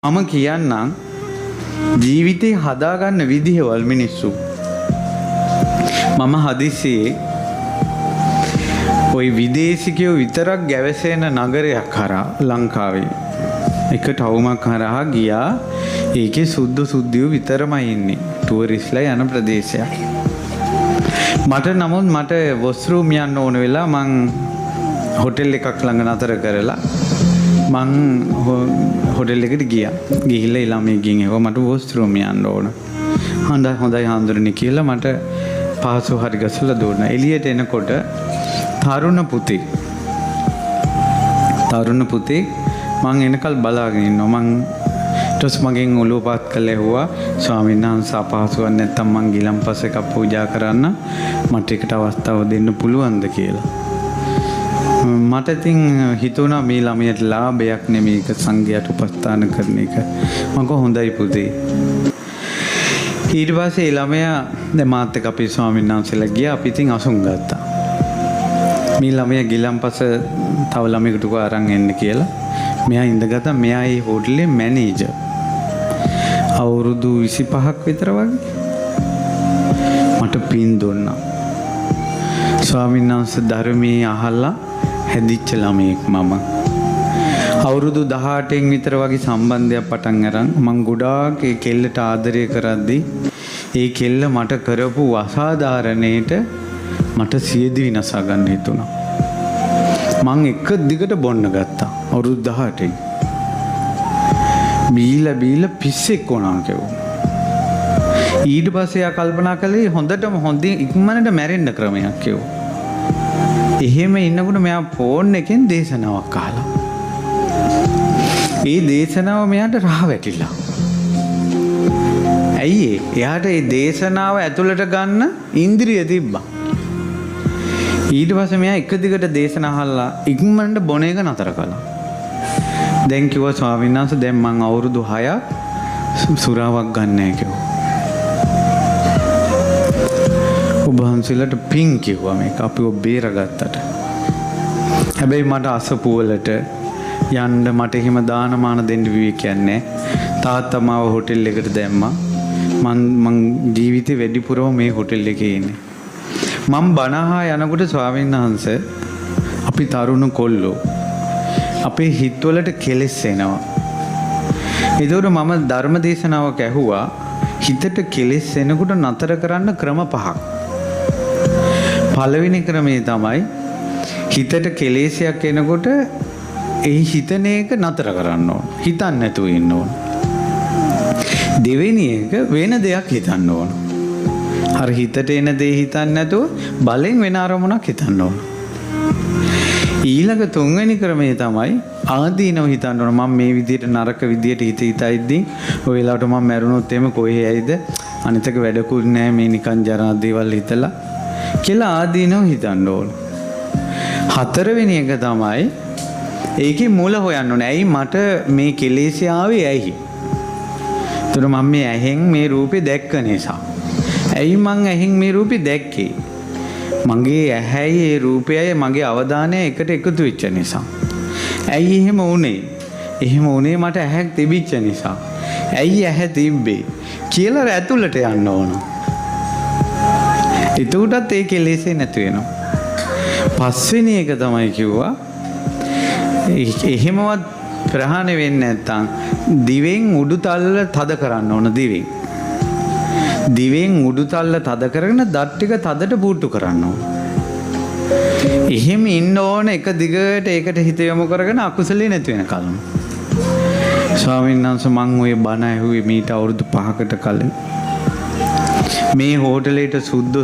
මම කියන්නම් ජීවිතේ හදාගන්න විදිහවල් මිනිස්සු. මම හදිසියේ ওই විදේශිකයෝ විතරක් ගැවසෙන නගරයක් කරා ලංකාවේ එක ටවුමක් කරා ගියා. ඒකේ සුද්ධියෝ විතරමයි ඉන්නේ. ටුවරිස්ලා යන ප්‍රදේශයක්. මට වොස්රූම් යන්න ඕන වෙලා මං හොටෙල් එකක් ළඟ නතර කරලා මං හොටෙල් එකට ගියා. ගිහිල්ලා ළමයිගෙන් ඒවා මට වොස්රූම් යන්න ඕන. හොඳයි හාමුදුරනේ කියලා මට පාසු හරි ගසලා දුන්නා. එළියට එනකොට තරුණ පුතේ මං එනකල් බලාගෙන ඉන්නවා. මං ඊට මගෙන් ඔළුව පාත් කළා ඇහුවා ස්වාමීන් වහන්සේ අපහසුවක් නැත්තම් මං ගිලම්පස එකක් පූජා කරන්න මට එකට අවස්ථාව දෙන්න පුළුවන්ද කියලා. මට ඉතින් හිතුණා මේ ළමයට ලාභයක් නෙමෙයි ඒක සංඝයාට උපස්ථාන කරන එක. මම හොඳයි පුතේ. ඊට පස්සේ ළමයා දැන් මාත් එක්ක අපේ ස්වාමීන් වහන්සේලා ගියා. අපි ඉතින් අසුන් ගත්තා. මේ ළමයා ගිලම්පස තව ළමයෙකුට අරන් එන්න කියලා. මෙයා ඉඳගත්තා. මෙයා ඒ හෝටලේ මැනේජර්. අවුරුදු 25ක් විතර වගේ. මට පින් දුන්නා. ස්වාමීන් වහන්සේ ධර්මයේ අහලා හැදිච්ච ළමයෙක් මම. අවුරුදු 18න් විතර වගේ සම්බන්ධයක් පටන් අරන් මං ගොඩාක් ඒ කෙල්ලට ආදරය කරද්දී ඒ කෙල්ල මට කරපු අසාධාරණයට මට සියදි විනාශ ගන්න හිතුණා. මං එක දිගට බොන්න ගත්තා අවුරුදු 18න්. බීලා පිස්සෙක් වුණා කිව්වා. ඊට පස්සේ ආ කල්පනා කළේ හොඳින් ඉක්මනට මැරෙන්න ක්‍රමයක් කිව්වා. එහෙම ඉන්නකොට මෙයා ෆෝන් එකෙන් දේශනාවක් අහලා. ඒ දේශනාව මෙයාට රහ වැටිලා. ඇයි එයාට ඒ දේශනාව ඇතුළට ගන්න ඉන්ද්‍රිය තිබ්බා. ඊට පස්සේ මෙයා එක දිගට දේශනා අහලා ඉක්මනට බොන එක නතර කළා. දැන් කිව්වා ස්වාමීන් වහන්සේ දැන් මං අවුරුදු 6ක් සුරාවක් ගන්න නැහැ කිව්වා. ඔබ වහන්සේලාට පින් කිව්වා මේක අපිව බේරගත්තට. හැබැයි මට අසපු වලට යන්න මට එහෙම දානමාන දෙන්න විවේකයක් නැහැ. තාත්තා මාව හොටෙල් එකට දැම්මා. මං ජීවිතේ වැඩිපුරම මේ හොටෙල් එකේ ඉන්නේ. මං බණහා යනකොට ස්වාමීන් වහන්සේ අපි තරුණ කොල්ලෝ අපේ හිතවලට කෙලෙස් එනවා. ඒකෝර මම ධර්ම දේශනාවක් ඇහුවා හිතට කෙලෙස් එනකොට නතර කරන්න ක්‍රම 5ක්. පළවෙනි ක්‍රමය තමයි හිතට කෙලෙසයක් එනකොට ඒ හිතන එක නතර කරන්න ඕන. හිතන්න නැතුව ඉන්න ඕන. දෙවෙනි එක වෙන දෙයක් හිතන්න ඕන. අර හිතට එන දේ හිතන්න නැතුව බලෙන් වෙන අරමුණක් හිතන්න ඕන. ඊළඟ තුන්වෙනි ක්‍රමය තමයි ආදීනව හිතන්න ඕන. මම මේ විදිහට නරක විදිහට හිතයිද්දී ඔය වෙලාවට මම මැරුණොත් එimhe කොහේ යයිද? අනිතක වැඩකුත් නැහැ මේ නිකන් ජරා දේවල් හිතලා කියලා ආදීනව හිතන්න ඕන. හතරවෙනි එක තමයි ඒකේ මූල හොයන්න ඕනේ. ඇයි මට මේ කෙලෙස් ආවේ ඇයි? ඒතර මම මේ ඇහෙන් මේ රූපේ දැක්ක නිසා. ඇයි මං ඇහෙන් මේ රූපේ දැක්කේ? මගේ ඇහැයි ඒ රූපයයි මගේ අවධානය එකට එකතු වෙච්ච නිසා. ඇයි එහෙම වුනේ? එහෙම වුනේ මට ඇහැක් තිබිච්ච නිසා. ඇයි ඇහැ තිබ්බේ කියලා ඇතුළට යන්න ඕන. එතකොටත් ඒ කෙලෙසේ නැති වෙනවා. පස්වෙනි එක තමයි කිව්වා එහෙමවත් ප්‍රහාණය වෙන්නේ නැත්තම් දිවෙන් උඩු තල්ල තද කරන්න ඕන. දිවෙන් උඩු තල්ල තද කරගෙන දත් ටික තදට පුට්ටු කරන්න ඕන. එහෙම ඉන්න ඕන එක දිගට ඒකට හිත යොමු කරගෙන අකුසලේ නැති වෙනකල්ම. ස්වාමීන් වහන්සේ මං ඔය බණ ඇහුවේ මීට අවුරුදු 5කට කලින්. මේ හෝටලේට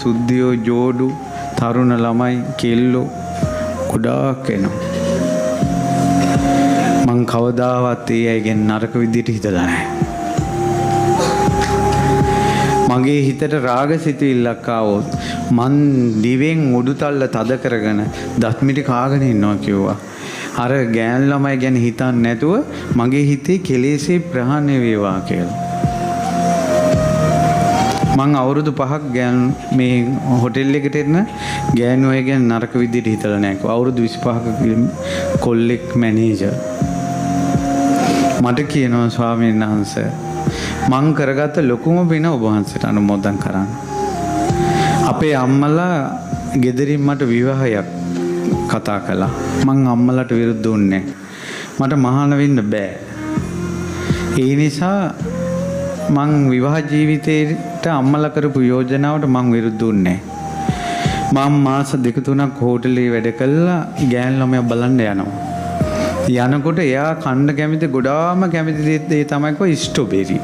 සුද්ධියෝ ජෝඩු තරුණ ළමයි කෙල්ලෝ ගොඩාක් එනවා. මං කවදාවත් ඒ අයගෙන් නරක විදියට හිතලා නැහැ. මගේ හිතට රාගසිතවිල්ලක් ආවොත් මං දිවෙන් උඩුතල්ල තද කරගෙන දත් මිටි කාගෙන ඉන්නවා කිව්වා. අර ගෑන් ළමයි ගැන හිතන්නේ නැතුව මගේ හිතේ කෙලෙසේ ප්‍රහාණය වේවා කියලා. මං අවුරුදු 5ක් මේ හොටෙල් එකට එන ගෑනු අය ගැන නරක විදියට හිතලා නැහැ. අවුරුදු 25ක කොල්ලෙක් මැනේජර්. මට කියනවා ස්වාමීන් වහන්සේ මං කරගත්ත ලොකුම පින ඔබ වහන්සේට අනුමෝදන් කරන්න. අපේ අම්මලා ගෙදරින් මට විවාහයක් කතා කළා. මං අම්මලට විරුද්ධ වුණේ. මට මහාන වෙන්න බෑ. ඒ නිසා මං විවාහ ජීවිතේට අම්මලා කරපු යෝජනාවට මං විරුද්ධ වුණේ. මම මාස 2-3ක් හෝටලේ වැඩ කළා ගෑන් ළමයා බලන්න යනවා. යනකොට එයා කන්න කැමති ගොඩාම කැමති දේ තමයි කො ස්ට්‍රොබෙරි.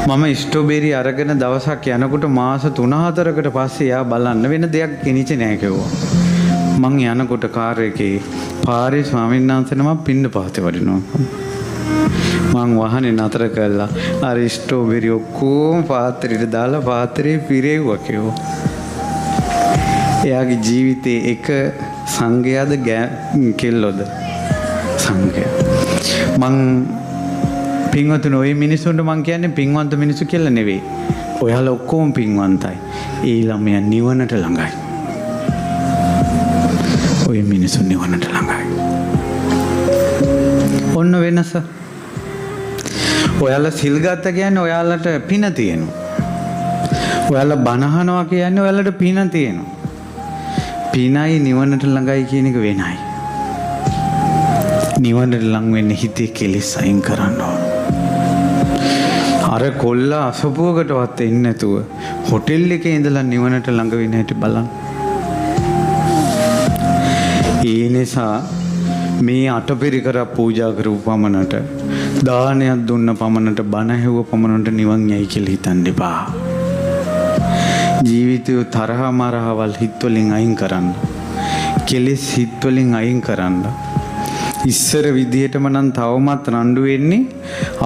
මම ස්ට්‍රොබෙරි අරගෙන දවසක් යනකොට මාස 3-4කට පස්සේ එයා බලන්න වෙන දෙයක් ගෙනිච්ච නෑ කිව්වා. මං යනකොට කාර් එකේ පාරේ ස්වාමීන් වහන්සේ නම පින්න පහතේ වඩිනවා. මං වාහනේ නතර කළා. අර ස්ට්‍රොබෙරි ඔක්කොම පාත්‍රෙට දාලා පාත්‍රේ පිරෙව්වා කිව්වා. එයාගේ ජීවිතේ එක සංගයද කෙල්ලොද සංගය. මං පින්වතුන් ඔය මිනිස්සුන්ට මං කියන්නේ පින්වන්ත මිනිස්සු කියලා නෙවෙයි. ඔයාලා ඔක්කොම පින්වන්තයි. ඒ ළමයා නිවනට ළඟයි. ඔය මිනිස්සු නිවනට ළඟයි. ඔන්න වෙනස. ඔයාලා සිල් ගත්ත කියන්නේ ඔයාලට පින තියෙනවා. ඔයාලා බණ අහනවා කියන්නේ ඔයාලට පින තියෙනවා. පිනයි නිවනට ළඟයි කියන එක වෙනයි. නිවනට ළඟ වෙන්න හිතේ කෙලෙස් අයින් කරන්න ඕන. අර කොල්ල අසපුවකටවත් එන්නේ නැතුව හොටෙල් එකේ ඉඳලා නිවනට ළඟ වෙන හැටි බලන්න. ඒ නිසා මේ අටපිරිකර පූජා කරපු පමණට දානයක් දුන්න පමණට බණ ඇහුව පමණට නිවන් යයි කියලා හිතන්න එපා. ජීවිතය තරහ මරහවල් හිත් වලින් අයින් කරන්න. කෙලෙස් හිත් වලින් අයින් කරන්න. ඉස්සර විදිහටම නම් තවමත් රණ්ඩු වෙන්නේ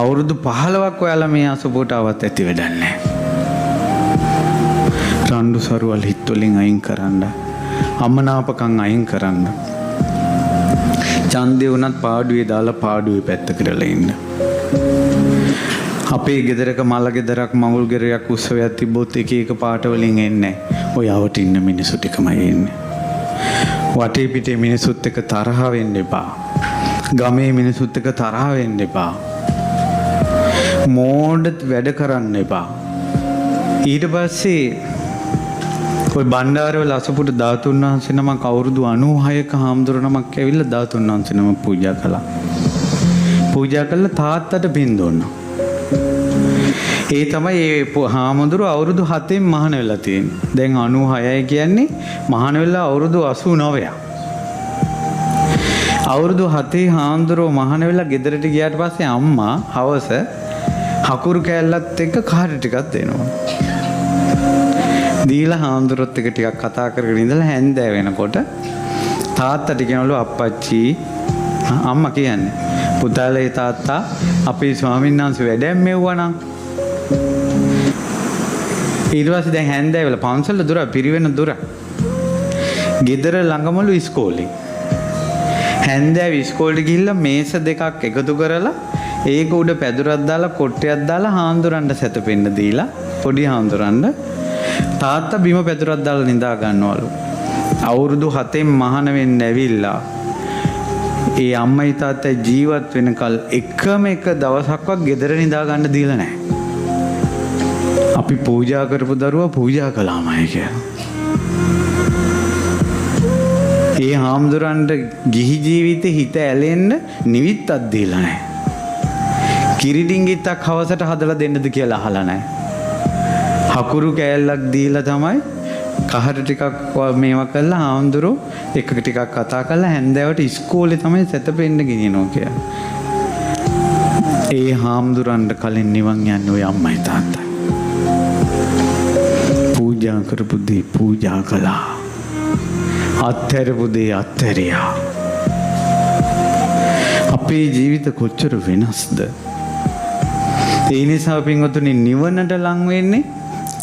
අවුරුදු 15ක් ඔයාලා මේ අසපුවට આવත් ඇති වැඩක් නැහැ. රණ්ඩු සරුවල් හිත් වලින් අයින් කරන්න. අමනාපකම් අයින් කරන්න. ඡන්දේ උනත් පාඩුවේ දාලා පාඩුවේ පැත්ත කරලා ඉන්න. අපේ ගෙදරක මල ගෙදරක් මඟුල් ගෙරයක් උත්සවයක් තිබ්බොත් එක එක පාට වලින් එන්නේ. ඔය ආවට ඉන්න මිනිස්සු ටිකමයි එන්නේ. වටේ පිටේ මිනිස්සුත් එක්ක තරහ වෙන්න එපා. ගමේ මිනිස්සුත් එක්ක තරහ වෙන්න එපා. මෝඩ වැඩ කරන්න එපා. ඊට පස්සේ ඔය බණ්ඩාරවල අසපුට ධාතුන් වහන්සේ නමක් අවුරුදු 96ක හාමුදුර නමක් ඇවිල්ලා ධාතුන් වහන්සේ නම පූජා කළා. පූජා කළා තාත්තට පින් දුන්නා. ඒ තමයි ඒ හාමුදුරුව අවුරුදු 7න් මහාන වෙලා තියෙන්නේ. දැන් 96යි කියන්නේ මහාන වෙලා අවුරුදු 89ක්. අවුරුදු 7 හාමුදුරුව මහාන වෙලා ගෙදරට ගියාට පස්සේ අම්මා හවස හකුරු කෑල්ලත් එක්ක කාට ටිකක් දෙනවා. දීලා හාමුදුරුවොත් එක්ක ටිකක් කතා කරගෙන ඉඳලා හැන්දෑ වෙනකොට තාත්තට කියනවලු අප්පච්චි අම්මා කියන්නේ පුතාලේ තාත්තා අපේ ස්වාමීන් වහන්සේ වැඩක් මෙව්වා නම් ඊට පස්සේ දැන් හැන්දෑ වෙලා පන්සල දුර පිරිවෙන දුර ගෙදර ළඟමලු ඉස්කෝලේ හැන්දෑව ඉස්කෝලේට ගිහිල්ලා මේස දෙකක් එකතු කරලා ඒක උඩ පැදුරක් දාලා කොට්ටයක් දාලා හාමුදුරන්ට සැතපෙන්න දීලා පොඩි හාමුදුරන්ට තාත්තා බිම පැදුරක් දාලා නිදා ගන්නවලු. අවුරුදු 7න් මහාන වෙන්න ඇවිල්ලා ඒ අම්මයි තාත්තයි ජීවත් වෙනකල් එකම එක දවසක්වත් ගෙදර නිදා ගන්න දීලා නැහැ. අපි පූජා කරපු දරුවා පූජා කළාමයි කියලා. ඒ හාමුදුරන්ට ගිහි ජීවිතේ හිත ඇලෙන්න නිවිත්තක් දීලා නැහැ. කිරිඩිංගිත්තක් හවසට හදලා දෙන්නද කියලා අහලා නැහැ. හකුරු කෑල්ලක් දීලා තමයි කහට ටිකක් මේවා කළා හාමුදුරුවෝ එක ටිකක් කතා කරලා හැන්දෑවට ඉස්කෝලේ තමයි සැතපෙන්න ගෙනියනවා කියලා. ඒ හාමුදුරන්ට කලින් නිවන් යන්නේ ඔය අම්මයි තාත්තයි. පූජා කරපු දේ පූජා කළා. අත්හැරපු දේ අත්හැරියා. අපේ ජීවිත කොච්චර වෙනස්ද? ඒ නිසා පින්වතුනි නිවනට ලං වෙන්නේ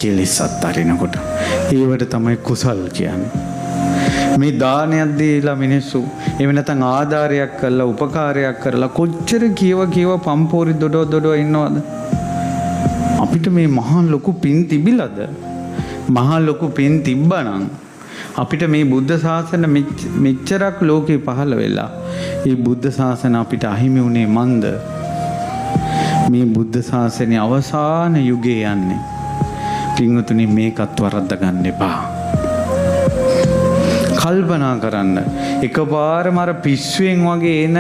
කෙලෙස් අත්හරිනකොට. ඒවට තමයි කුසල් කියන්නේ. මේ දානයක් දීලා මිනිස්සු එහෙම නැත්නම් ආධාරයක් කරලා උපකාරයක් කරලා කොච්චර කියව පම්පෝරි දොඩ ඉන්නවද? අපිට මේ මහා ලොකු පින් තිබිලාද? මහා ලොකු පින් තිබ්බනම් අපිට මේ බුද්ධ ශාසන මෙච්චරක් ලෝකේ පහළ වෙලා මේ බුද්ධ ශාසන අපිට අහිමි වුණේ මන්ද? මේ බුද්ධ ශාසනයේ අවසාන යුගයේ යන්නේ. පින්වතුනි මේකත් වරද්ද ගන්න එපා. කල්පනා කරන්න. එකපාරම අර පිස්සුවෙන් වගේ එන